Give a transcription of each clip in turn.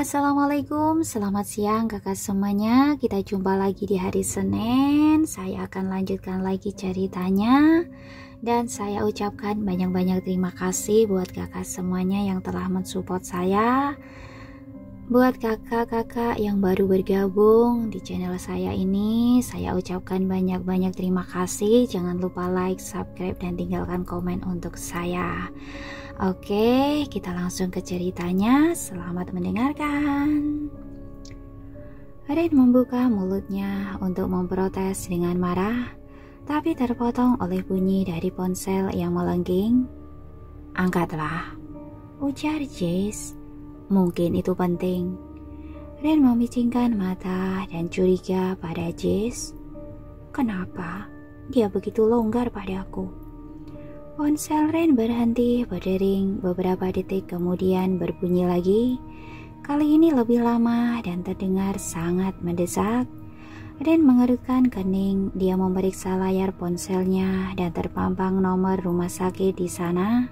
Assalamualaikum, selamat siang kakak semuanya. Kita jumpa lagi di hari Senin. Saya akan lanjutkan lagi ceritanya. Dan saya ucapkan banyak-banyak terima kasih buat kakak semuanya yang telah mensupport saya. Buat kakak-kakak yang baru bergabung di channel saya ini, saya ucapkan banyak-banyak terima kasih. Jangan lupa like, subscribe, dan tinggalkan komen untuk saya. Oke, kita langsung ke ceritanya. Selamat mendengarkan. Ren membuka mulutnya untuk memprotes dengan marah, tapi terpotong oleh bunyi dari ponsel yang melengging. "Angkatlah," ujar Jess. "Mungkin itu penting." Ren memicingkan mata dan curiga pada Jess. Kenapa dia begitu longgar padaku? Ponsel Ren berhenti berdering beberapa detik kemudian berbunyi lagi. Kali ini lebih lama dan terdengar sangat mendesak. Ren mengerutkan kening. Dia memeriksa layar ponselnya dan terpampang nomor rumah sakit di sana.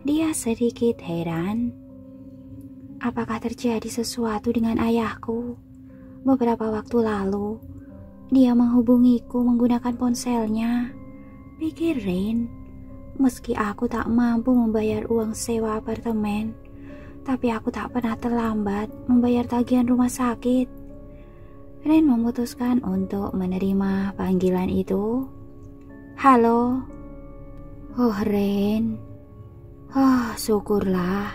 Dia sedikit heran. Apakah terjadi sesuatu dengan ayahku? Beberapa waktu lalu, dia menghubungiku menggunakan ponselnya. Pikir Ren. Meski aku tak mampu membayar uang sewa apartemen, tapi aku tak pernah terlambat membayar tagihan rumah sakit. Ren memutuskan untuk menerima panggilan itu. "Halo." "Oh Ren." "Oh syukurlah."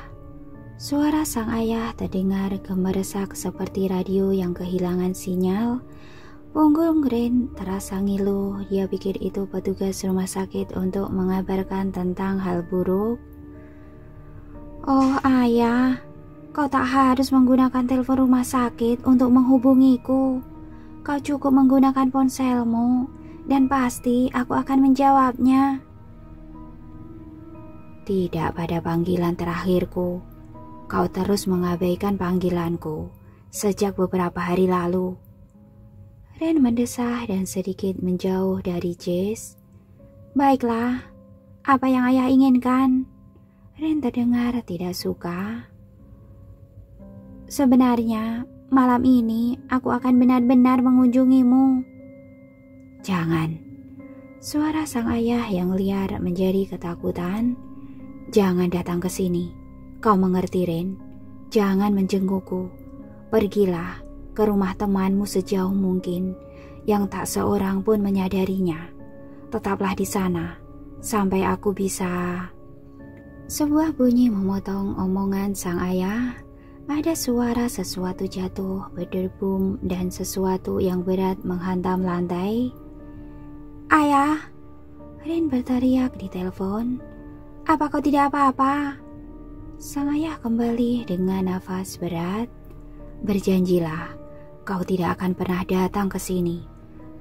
Suara sang ayah terdengar gemeresak seperti radio yang kehilangan sinyal. Punggung Ren terasa ngilu. Dia pikir itu petugas rumah sakit untuk mengabarkan tentang hal buruk. "Oh ayah, kau tak harus menggunakan telepon rumah sakit untuk menghubungiku. Kau cukup menggunakan ponselmu dan pasti aku akan menjawabnya." "Tidak pada panggilan terakhirku. Kau terus mengabaikan panggilanku sejak beberapa hari lalu." Ren mendesah dan sedikit menjauh dari Jess. "Baiklah, apa yang ayah inginkan?" Ren terdengar tidak suka. "Sebenarnya malam ini aku akan benar-benar mengunjungimu." "Jangan." Suara sang ayah yang liar menjadi ketakutan. "Jangan datang ke sini. Kau mengerti Ren? Jangan menjengukku. Pergilah ke rumah temanmu sejauh mungkin yang tak seorang pun menyadarinya. Tetaplah di sana sampai aku bisa." Sebuah bunyi memotong omongan sang ayah. Ada suara sesuatu jatuh berderbum dan sesuatu yang berat menghantam lantai. "Ayah!" Ren berteriak di telepon. "Apa kau tidak apa-apa?" Sang ayah kembali dengan nafas berat. "Berjanjilah kau tidak akan pernah datang ke sini.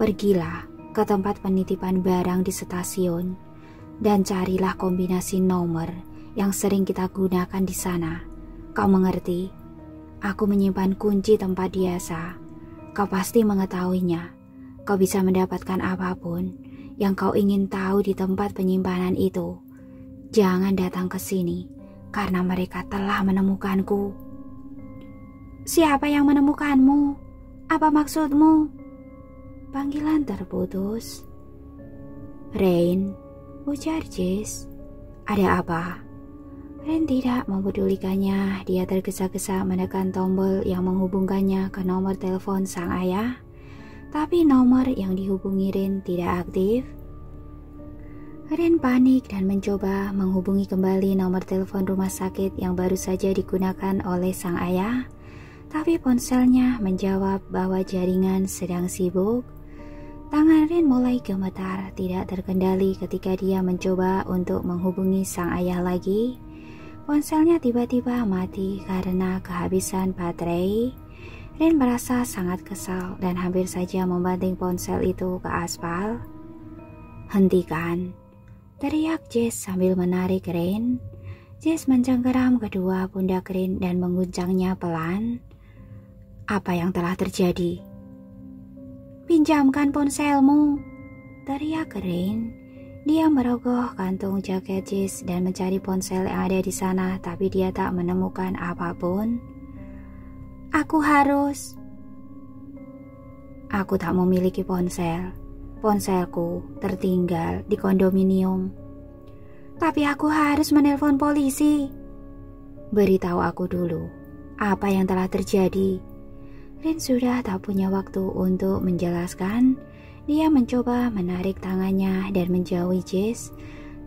Pergilah ke tempat penitipan barang di stasiun dan carilah kombinasi nomor yang sering kita gunakan di sana. Kau mengerti? Aku menyimpan kunci tempat biasa. Kau pasti mengetahuinya. Kau bisa mendapatkan apapun yang kau ingin tahu di tempat penyimpanan itu. Jangan datang ke sini karena mereka telah menemukanku." "Siapa yang menemukanmu? Apa maksudmu?" Panggilan terputus. "Rain," ujar Jess. "Ada apa?" Rain tidak mempedulikannya. Dia tergesa-gesa menekan tombol yang menghubungkannya ke nomor telepon sang ayah. Tapi nomor yang dihubungi Rain tidak aktif. Rain panik dan mencoba menghubungi kembali nomor telepon rumah sakit yang baru saja digunakan oleh sang ayah. Tapi ponselnya menjawab bahwa jaringan sedang sibuk. Tangan Ren mulai gemetar, tidak terkendali ketika dia mencoba untuk menghubungi sang ayah lagi. Ponselnya tiba-tiba mati karena kehabisan baterai. Ren merasa sangat kesal dan hampir saja membanting ponsel itu ke aspal. "Hentikan!" teriak Jess sambil menarik Ren. Jess mencengkeram kedua pundak Ren dan mengguncangnya pelan. "Apa yang telah terjadi?" "Pinjamkan ponselmu!" teriak Ren. Dia merogoh kantung jaket Jess dan mencari ponsel yang ada di sana, tapi dia tak menemukan apapun. Aku harus. Aku tak memiliki ponsel. Ponselku tertinggal di kondominium. Tapi aku harus menelpon polisi. Beritahu aku dulu apa yang telah terjadi. Rin sudah tak punya waktu untuk menjelaskan. Dia mencoba menarik tangannya dan menjauhi Jess,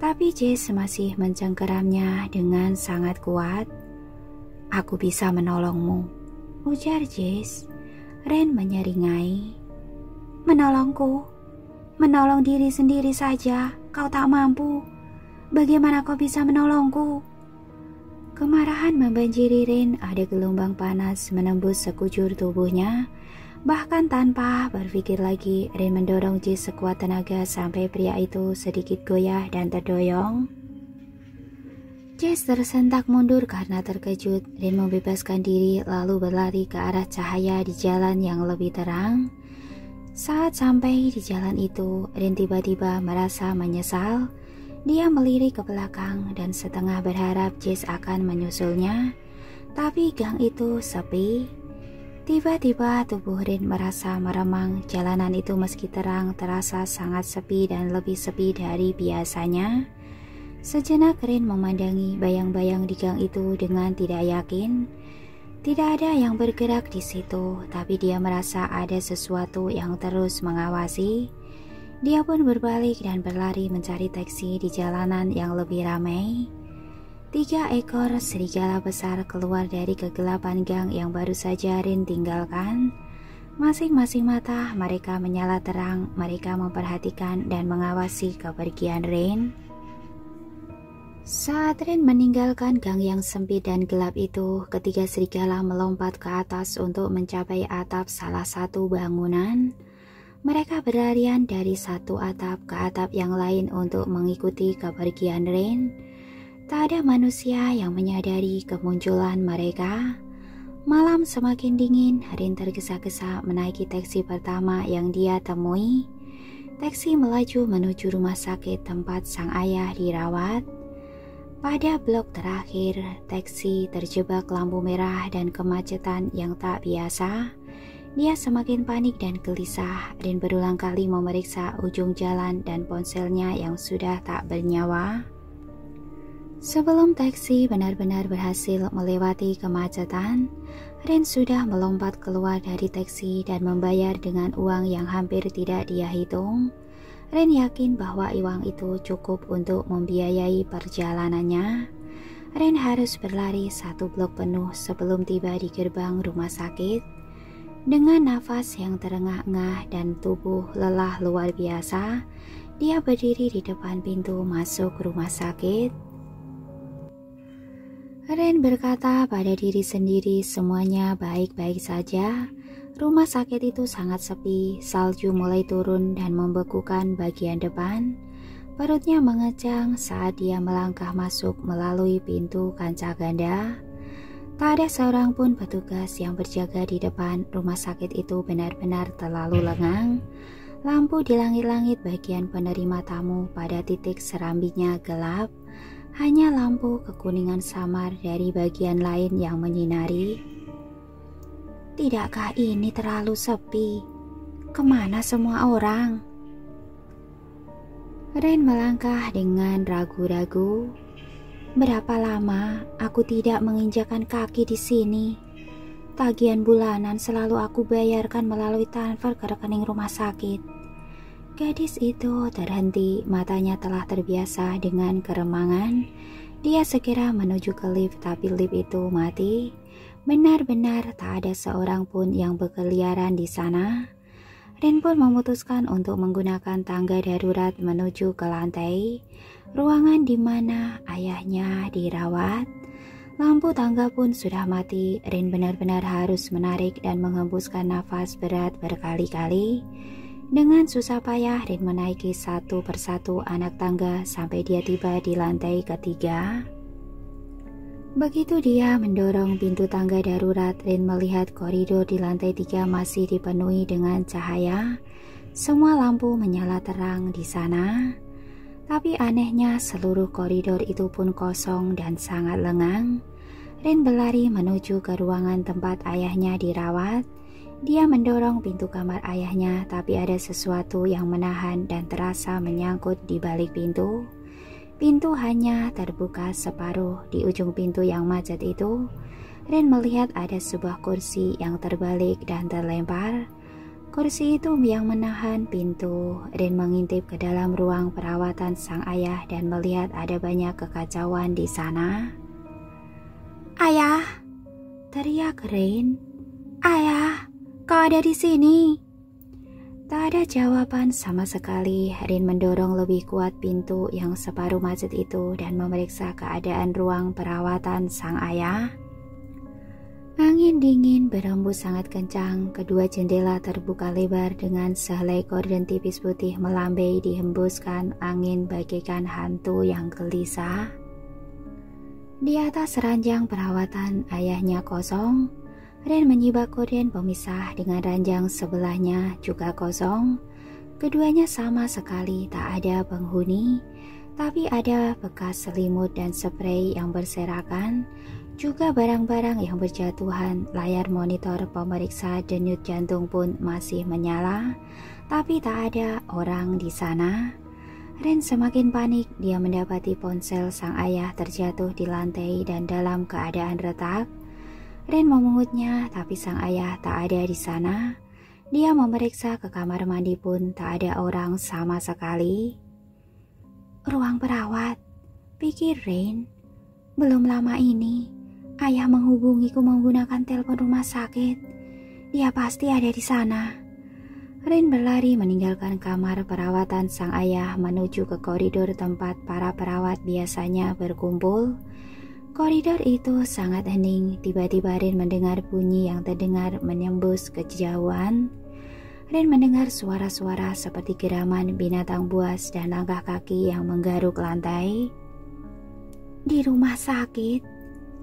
tapi Jess masih mencengkeramnya dengan sangat kuat. Aku bisa menolongmu, ujar Jess. Rin menyeringai. Menolongku? Menolong diri sendiri saja, kau tak mampu. Bagaimana kau bisa menolongku? Kemarahan membanjiri Rin, ada gelombang panas menembus sekujur tubuhnya. Bahkan tanpa berpikir lagi, Rin mendorong Jess sekuat tenaga sampai pria itu sedikit goyah dan terdoyong. Jess tersentak mundur karena terkejut. Rin membebaskan diri lalu berlari ke arah cahaya di jalan yang lebih terang. Saat sampai di jalan itu, Rin tiba-tiba merasa menyesal. Dia melirik ke belakang dan setengah berharap Jess akan menyusulnya. Tapi gang itu sepi. Tiba-tiba tubuh Rin merasa meremang. Jalanan itu meski terang terasa sangat sepi dan lebih sepi dari biasanya. Sejenak Rin memandangi bayang-bayang di gang itu dengan tidak yakin. Tidak ada yang bergerak di situ, tapi dia merasa ada sesuatu yang terus mengawasi. Dia pun berbalik dan berlari mencari taksi di jalanan yang lebih ramai. 3 ekor serigala besar keluar dari kegelapan gang yang baru saja Rin tinggalkan. Masing-masing mata mereka menyala terang, mereka memperhatikan dan mengawasi kepergian Rin. Saat Rin meninggalkan gang yang sempit dan gelap itu, ketiga serigala melompat ke atas untuk mencapai atap salah satu bangunan. Mereka berlarian dari satu atap ke atap yang lain untuk mengikuti kepergian Rin. Tak ada manusia yang menyadari kemunculan mereka. Malam semakin dingin, Rin tergesa-gesa menaiki taksi pertama yang dia temui. Taksi melaju menuju rumah sakit tempat sang ayah dirawat. Pada blok terakhir, taksi terjebak lampu merah dan kemacetan yang tak biasa. Dia semakin panik dan gelisah. Rin berulang kali memeriksa ujung jalan dan ponselnya yang sudah tak bernyawa. Sebelum taksi benar-benar berhasil melewati kemacetan, Rin sudah melompat keluar dari taksi dan membayar dengan uang yang hampir tidak dia hitung. Rin yakin bahwa uang itu cukup untuk membiayai perjalanannya. Rin harus berlari 1 blok penuh sebelum tiba di gerbang rumah sakit. Dengan nafas yang terengah-engah dan tubuh lelah luar biasa, dia berdiri di depan pintu masuk rumah sakit. Rin berkata pada diri sendiri semuanya baik-baik saja. Rumah sakit itu sangat sepi, salju mulai turun dan membekukan bagian depan. Perutnya mengecang saat dia melangkah masuk melalui pintu kancah ganda. Tak ada seorang pun petugas yang berjaga di depan. Rumah sakit itu benar-benar terlalu lengang. Lampu di langit-langit bagian penerima tamu pada titik serambinya gelap. Hanya lampu kekuningan samar dari bagian lain yang menyinari. Tidakkah ini terlalu sepi? Kemana semua orang? Rin melangkah dengan ragu-ragu. Berapa lama aku tidak menginjakan kaki di sini? Tagihan bulanan selalu aku bayarkan melalui transfer ke rekening rumah sakit. Gadis itu terhenti, matanya telah terbiasa dengan keremangan. Dia segera menuju ke lift, tapi lift itu mati. Benar-benar tak ada seorang pun yang berkeliaran di sana. Rin pun memutuskan untuk menggunakan tangga darurat menuju ke lantai, ruangan di mana ayahnya dirawat. Lampu tangga pun sudah mati. Rin benar-benar harus menarik dan menghembuskan nafas berat berkali-kali. Dengan susah payah, Rin menaiki satu persatu anak tangga sampai dia tiba di lantai ketiga. Begitu dia mendorong pintu tangga darurat, Rin melihat koridor di lantai 3 masih dipenuhi dengan cahaya. Semua lampu menyala terang di sana. Tapi anehnya seluruh koridor itu pun kosong dan sangat lengang. Rin berlari menuju ke ruangan tempat ayahnya dirawat. Dia mendorong pintu kamar ayahnya, tapi ada sesuatu yang menahan dan terasa menyangkut di balik pintu. Pintu hanya terbuka separuh. Di ujung pintu yang macet itu, Rin melihat ada sebuah kursi yang terbalik dan terlempar. Kursi itu yang menahan pintu. Rin mengintip ke dalam ruang perawatan sang ayah dan melihat ada banyak kekacauan di sana. "Ayah!" teriak Rin. "Ayah, kau ada di sini?" Tak ada jawaban sama sekali. Rin mendorong lebih kuat pintu yang separuh macet itu dan memeriksa keadaan ruang perawatan sang ayah. Angin dingin berembus sangat kencang. Kedua jendela terbuka lebar dengan sehelai gorden tipis putih melambai dihembuskan angin bagaikan hantu yang gelisah. Di atas ranjang perawatan ayahnya kosong. Rin menyibak gorden pemisah dengan ranjang sebelahnya juga kosong. Keduanya sama sekali tak ada penghuni, tapi ada bekas selimut dan spray yang berserakan, juga barang-barang yang berjatuhan. Layar monitor pemeriksa denyut jantung pun masih menyala, tapi tak ada orang di sana. Rin semakin panik. Dia mendapati ponsel sang ayah terjatuh di lantai dan dalam keadaan retak. Rin memungutnya, tapi sang ayah tak ada di sana. Dia memeriksa ke kamar mandi pun tak ada orang sama sekali. "Ruang perawat," pikir Rin. "Belum lama ini, ayah menghubungiku menggunakan telepon rumah sakit. Dia pasti ada di sana." Rin berlari meninggalkan kamar perawatan sang ayah menuju ke koridor tempat para perawat biasanya berkumpul. Koridor itu sangat hening. Tiba-tiba Rin mendengar bunyi yang terdengar menembus kejauhan. Rin mendengar suara-suara seperti geraman binatang buas dan langkah kaki yang menggaruk lantai. Di rumah sakit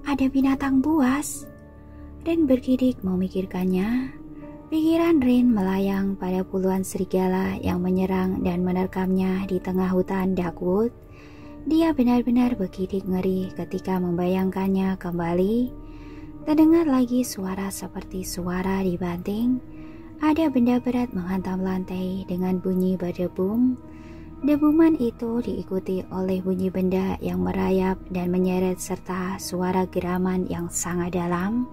ada binatang buas. Rin bergidik memikirkannya. Pikiran Rin melayang pada puluhan serigala yang menyerang dan menerkamnya di tengah hutan Darkwood. Dia benar-benar bergidik ngeri ketika membayangkannya kembali. Terdengar lagi suara seperti suara dibanting. Ada benda berat menghantam lantai dengan bunyi berdebum. Debuman itu diikuti oleh bunyi benda yang merayap dan menyeret serta suara geraman yang sangat dalam.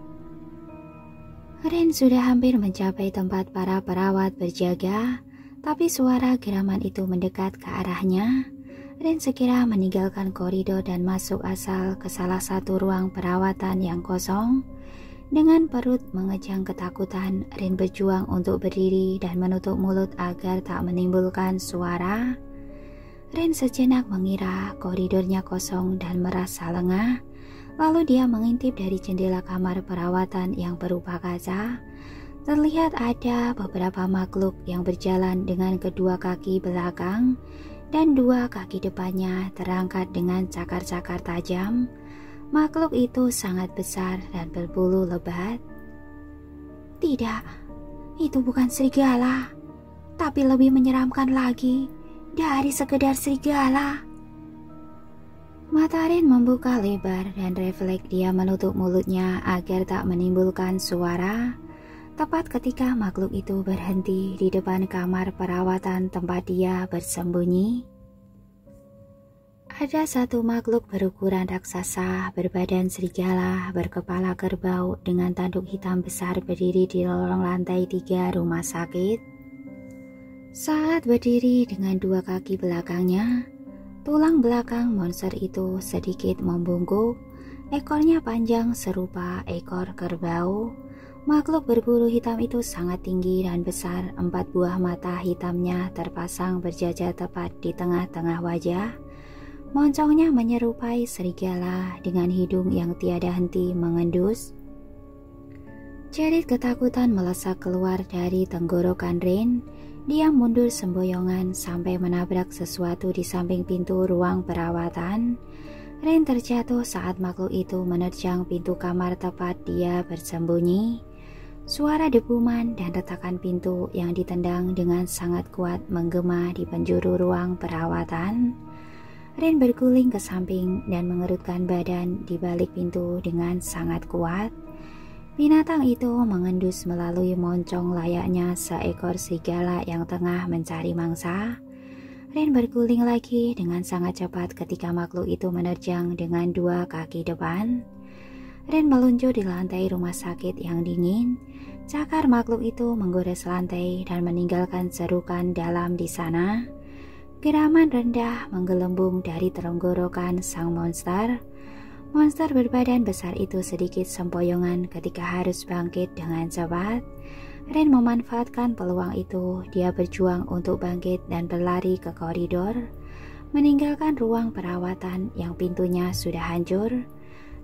Rin sudah hampir mencapai tempat para perawat berjaga, tapi suara geraman itu mendekat ke arahnya. Rin segera meninggalkan koridor dan masuk asal ke salah satu ruang perawatan yang kosong. Dengan perut mengejang ketakutan, Rin berjuang untuk berdiri dan menutup mulut agar tak menimbulkan suara. Rin sejenak mengira koridornya kosong dan merasa lengah. Lalu dia mengintip dari jendela kamar perawatan yang berupa kaca. Terlihat ada beberapa makhluk yang berjalan dengan kedua kaki belakang dan dua kaki depannya terangkat dengan cakar-cakar tajam. Makhluk itu sangat besar dan berbulu lebat. Tidak, itu bukan serigala, tapi lebih menyeramkan lagi dari sekedar serigala. Mata Rin membuka lebar dan refleks dia menutup mulutnya agar tak menimbulkan suara. Tepat ketika makhluk itu berhenti di depan kamar perawatan tempat dia bersembunyi. Ada satu makhluk berukuran raksasa, berbadan serigala, berkepala kerbau dengan tanduk hitam besar berdiri di lorong lantai 3 rumah sakit. Saat berdiri dengan dua kaki belakangnya, tulang belakang monster itu sedikit membungkuk. Ekornya panjang serupa ekor kerbau. Makhluk berbulu hitam itu sangat tinggi dan besar. 4 buah mata hitamnya terpasang berjajar tepat di tengah-tengah wajah. Moncongnya menyerupai serigala dengan hidung yang tiada henti mengendus. Jerit ketakutan melesak keluar dari tenggorokan Rin. Dia mundur semboyongan sampai menabrak sesuatu di samping pintu ruang perawatan. Rin terjatuh saat makhluk itu menerjang pintu kamar tempat dia bersembunyi. Suara debuman dan retakan pintu yang ditendang dengan sangat kuat menggema di penjuru ruang perawatan. Rin berguling ke samping dan mengerutkan badan di balik pintu dengan sangat kuat. Binatang itu mengendus melalui moncong layaknya seekor serigala yang tengah mencari mangsa. Rin berguling lagi dengan sangat cepat ketika makhluk itu menerjang dengan dua kaki depan. Rin meluncur di lantai rumah sakit yang dingin. Cakar makhluk itu menggores lantai dan meninggalkan serukan dalam di sana. Geraman rendah menggelembung dari tenggorokan sang monster. Monster berbadan besar itu sedikit sempoyongan ketika harus bangkit dengan cepat. Rin memanfaatkan peluang itu. Dia berjuang untuk bangkit dan berlari ke koridor, meninggalkan ruang perawatan yang pintunya sudah hancur.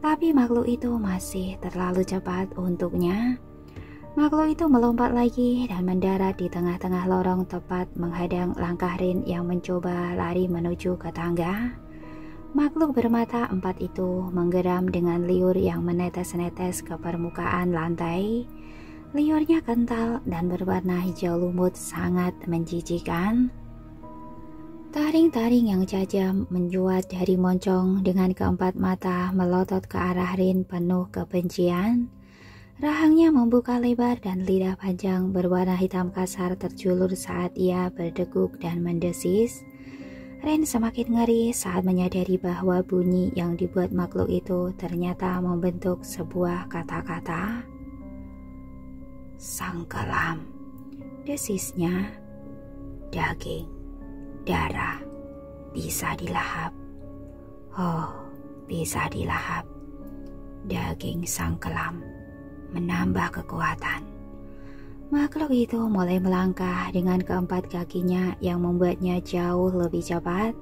Tapi makhluk itu masih terlalu cepat untuknya. Makhluk itu melompat lagi dan mendarat di tengah-tengah lorong tepat menghadang langkah Rin yang mencoba lari menuju ke tangga. Makhluk bermata empat itu menggeram dengan liur yang menetes-netes ke permukaan lantai. Liurnya kental dan berwarna hijau lumut, sangat menjijikan. Taring-taring yang tajam mencuat dari moncong dengan keempat mata melotot ke arah Rin penuh kebencian. Rahangnya membuka lebar dan lidah panjang berwarna hitam kasar terjulur saat ia berdeguk dan mendesis. Rin semakin ngeri saat menyadari bahwa bunyi yang dibuat makhluk itu ternyata membentuk sebuah kata-kata. Sang kelam, desisnya, daging, darah, bisa dilahap. Oh, bisa dilahap. Daging sang kelam menambah kekuatan. Makhluk itu mulai melangkah dengan keempat kakinya yang membuatnya jauh lebih cepat.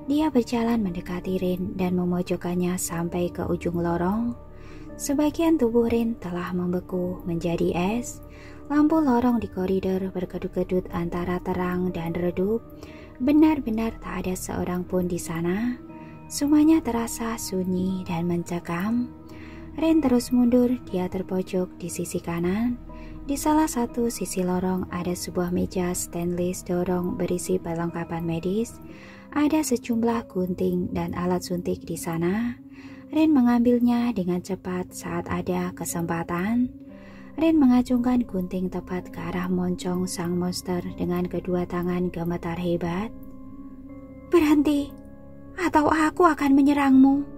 Dia berjalan mendekati Rin dan memojokkannya sampai ke ujung lorong. Sebagian tubuh Rin telah membeku menjadi es. Lampu lorong di koridor berkedut-kedut antara terang dan redup. Benar-benar tak ada seorang pun di sana. Semuanya terasa sunyi dan mencekam. Rin terus mundur, dia terpojok di sisi kanan. Di salah satu sisi lorong ada sebuah meja stainless dorong berisi perlengkapan medis. Ada sejumlah gunting dan alat suntik di sana. Rin mengambilnya dengan cepat saat ada kesempatan. Rin mengacungkan gunting tepat ke arah moncong sang monster dengan kedua tangan gemetar hebat. Berhenti, atau aku akan menyerangmu.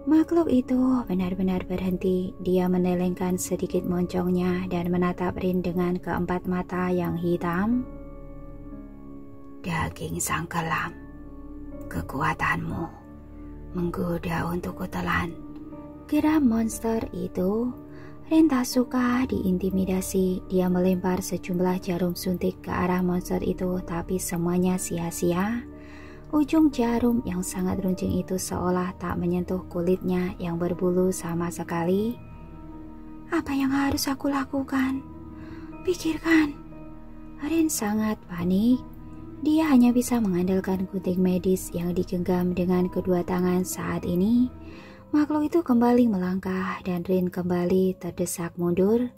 Makhluk itu benar-benar berhenti. Dia menelengkan sedikit moncongnya dan menatap Rin dengan keempat mata yang hitam. Daging sang kelam, kekuatanmu menggoda untuk kutelan. Geram monster itu. Rin tak suka diintimidasi. Dia melempar sejumlah jarum suntik ke arah monster itu, tapi semuanya sia-sia. Ujung jarum yang sangat runcing itu seolah tak menyentuh kulitnya yang berbulu sama sekali. Apa yang harus aku lakukan? Pikirkan. Rin sangat panik. Dia hanya bisa mengandalkan gunting medis yang digenggam dengan kedua tangan saat ini. Makhluk itu kembali melangkah dan Rin kembali terdesak mundur.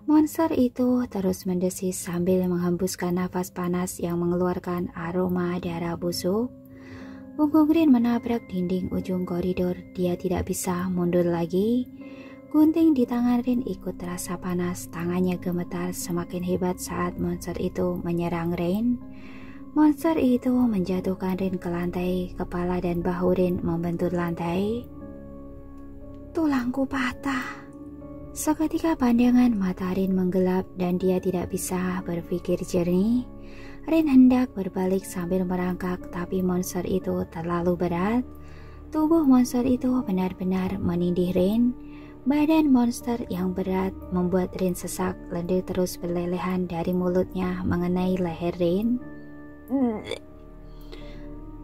Monster itu terus mendesis sambil menghembuskan nafas panas yang mengeluarkan aroma darah busuk. Punggung Rin menabrak dinding ujung koridor. Dia tidak bisa mundur lagi. Gunting di tangan Rin ikut terasa panas. Tangannya gemetar semakin hebat saat monster itu menyerang Rin. Monster itu menjatuhkan Rin ke lantai. Kepala dan bahu Rin membentur lantai. Tulangku patah. Seketika pandangan mata Rin menggelap dan dia tidak bisa berpikir jernih. Rin hendak berbalik sambil merangkak, tapi monster itu terlalu berat. Tubuh monster itu benar-benar menindih Rin. Badan monster yang berat membuat Rin sesak. Lendir terus berlelehan dari mulutnya mengenai leher Rin.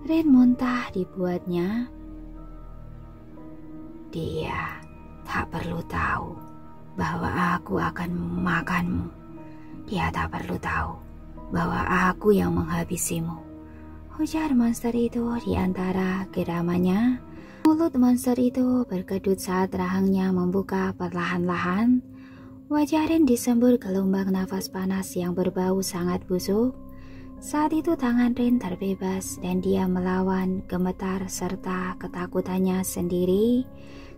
Rin muntah dibuatnya. Dia tak perlu tahu bahwa aku akan memakanmu. Dia tak perlu tahu bahwa aku yang menghabisimu. Ujar monster itu di antara geramannya. Mulut monster itu berkedut saat rahangnya membuka perlahan-lahan. Wajah Rin disembur gelombang nafas panas yang berbau sangat busuk. Saat itu tangan Rin terbebas dan dia melawan gemetar serta ketakutannya sendiri.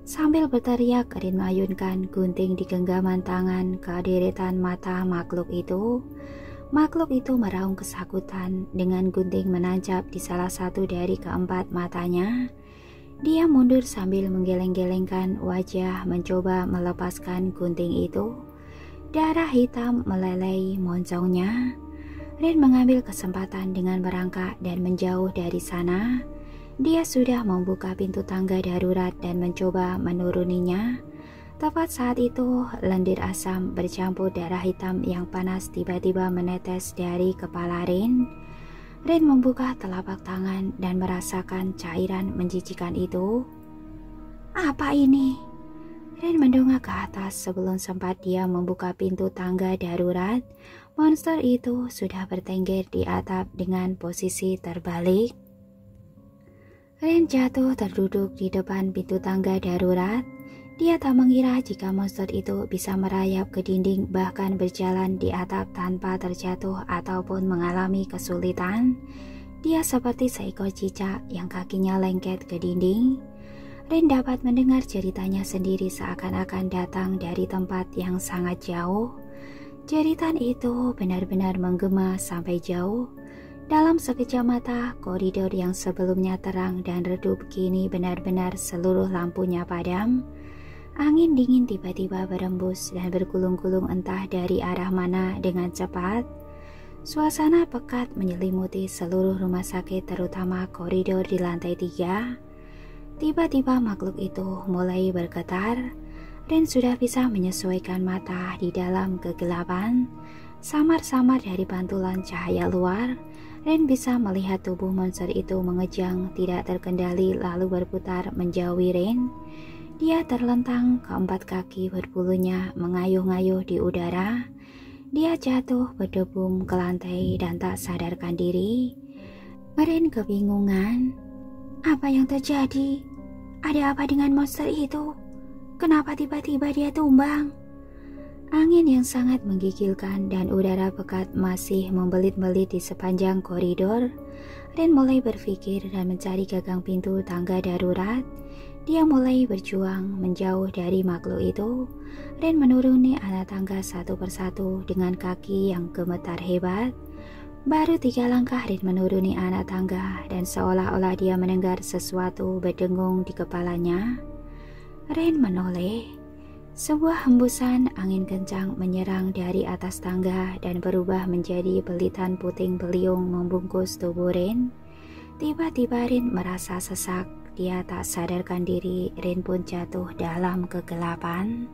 Sambil berteriak, Rin mengayunkan gunting di genggaman tangan ke deretan mata makhluk itu. Makhluk itu meraung kesakitan dengan gunting menancap di salah satu dari keempat matanya. Dia mundur sambil menggeleng-gelengkan wajah mencoba melepaskan gunting itu. Darah hitam meleleh moncongnya. Rin mengambil kesempatan dengan merangkak dan menjauh dari sana. Dia sudah membuka pintu tangga darurat dan mencoba menuruninya. Tepat saat itu, lendir asam bercampur darah hitam yang panas tiba-tiba menetes dari kepala Rin. Rin membuka telapak tangan dan merasakan cairan menjijikan itu. Apa ini? Rin mendongak ke atas sebelum sempat dia membuka pintu tangga darurat. Monster itu sudah bertengger di atap dengan posisi terbalik. Rin jatuh terduduk di depan pintu tangga darurat. Dia tak mengira jika monster itu bisa merayap ke dinding bahkan berjalan di atap tanpa terjatuh ataupun mengalami kesulitan. Dia seperti seekor cicak yang kakinya lengket ke dinding. Rin dapat mendengar ceritanya sendiri seakan-akan datang dari tempat yang sangat jauh. Jeritan itu benar-benar menggema sampai jauh. Dalam sekejap mata, koridor yang sebelumnya terang dan redup kini benar-benar seluruh lampunya padam. Angin dingin tiba-tiba berembus dan bergulung-gulung entah dari arah mana dengan cepat. Suasana pekat menyelimuti seluruh rumah sakit terutama koridor di lantai 3. Tiba-tiba makhluk itu mulai bergetar. Rin sudah bisa menyesuaikan mata di dalam kegelapan. Samar-samar dari pantulan cahaya luar, Rin bisa melihat tubuh monster itu mengejang tidak terkendali lalu berputar menjauhi Rin. Dia terlentang, keempat kaki berbulunya mengayuh-ngayuh di udara. Dia jatuh berdebum ke lantai dan tak sadarkan diri. Rin kebingungan. Apa yang terjadi? Ada apa dengan monster itu? Kenapa tiba-tiba dia tumbang? Angin yang sangat menggigilkan dan udara pekat masih membelit-belit di sepanjang koridor. Rin mulai berpikir dan mencari gagang pintu tangga darurat. Dia mulai berjuang menjauh dari makhluk itu. Rin menuruni anak tangga satu persatu dengan kaki yang gemetar hebat. Baru 3 langkah Rin menuruni anak tangga dan seolah-olah dia mendengar sesuatu berdengung di kepalanya. Rin menoleh. Sebuah hembusan angin kencang menyerang dari atas tangga dan berubah menjadi belitan puting beliung membungkus tubuh Rin. Tiba-tiba Rin merasa sesak. Dia tak sadarkan diri, Rin pun jatuh dalam kegelapan.